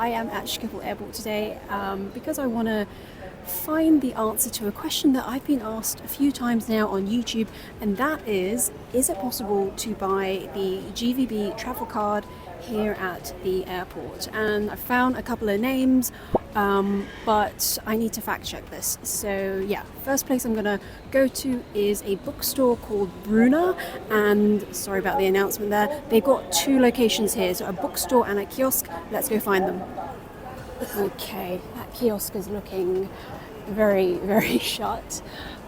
I am at Schiphol Airport today because I want to find the answer to a question that I've been asked a few times now on YouTube, and that is it possible to buy the GVB travel card here at the airport? And I found a couple of names, but I need to fact check this. So yeah, first place I'm gonna go to is a bookstore called Bruna, and sorry about the announcement there, they've got two locations here, so a bookstore and a kiosk. Let's go find them. Okay, that kiosk is looking very, very shut.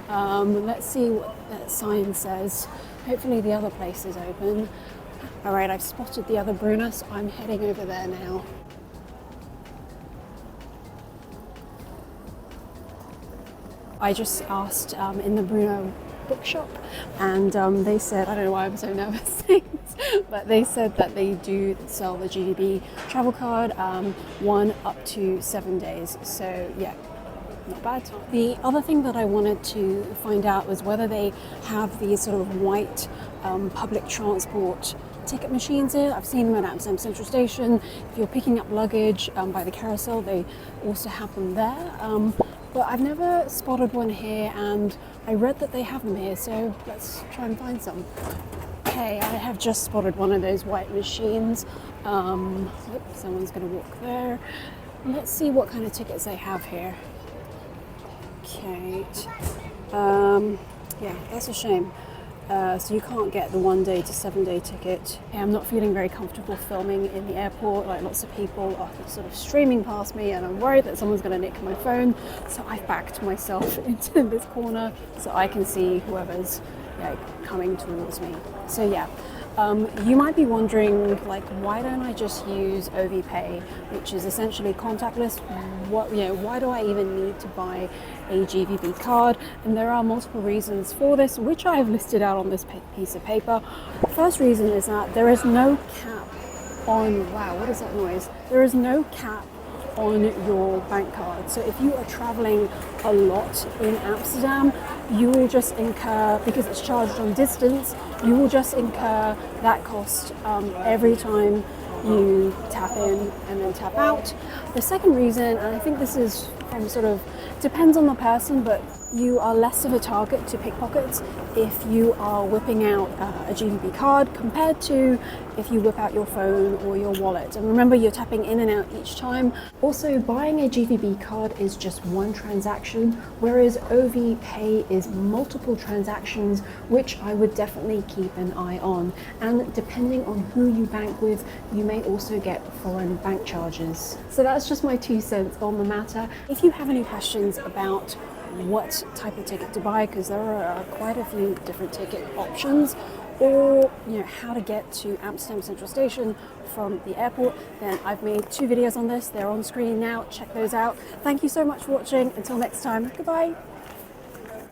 Let's see what that sign says. Hopefully the other place is open. All right, I've spotted the other Bruna, so I'm heading over there now. I just asked in the Bruna bookshop, and they said, I don't know why I'm so nervous, but they said that they do sell the GVB travel card, 1 up to 7 days. So yeah, not bad. The other thing that I wanted to find out was whether they have these sort of white public transport ticket machines here. I've seen them at Amsterdam Central Station. If you're picking up luggage by the carousel, they also have them there. But I've never spotted one here, and I read that they have them here, so let's try and find some. Okay, I have just spotted one of those white machines. Someone's going to walk there. Let's see what kind of tickets they have here. Okay, yeah, that's a shame. So you can't get the 1 day to 7 day ticket. Yeah, I'm not feeling very comfortable filming in the airport. Like, lots of people are sort of streaming past me, and I'm worried that someone's going to nick my phone. So I've backed myself into this corner so I can see whoever's coming towards me. So yeah, you might be wondering, like, why don't I just use OVPay, which is essentially contactless? Why do I even need to buy a GVB card? And there are multiple reasons for this, which I have listed out on this piece of paper. First reason is that there is no cap on, wow, what is that noise? There is no cap on your bank card. So if you are traveling a lot in Amsterdam, you will just incur, because it's charged on distance, you will just incur that cost every time you tap in and then tap out. The second reason, and I think this is from sort of, depends on the person, but you are less of a target to pickpockets if you are whipping out a GVB card compared to if you whip out your phone or your wallet. And remember, you're tapping in and out each time. Also, buying a GVB card is just one transaction, whereas OVPay is multiple transactions, which I would definitely keep an eye on. And depending on who you bank with, you may also get foreign bank charges. So that's just my 2 cents on the matter. If you have any questions about what type of ticket to buy, because there are quite a few different ticket options, or how to get to Amsterdam Central Station from the airport, then I've made 2 videos on this. They're on screen now. Check those out. Thank you so much for watching. Until next time, goodbye.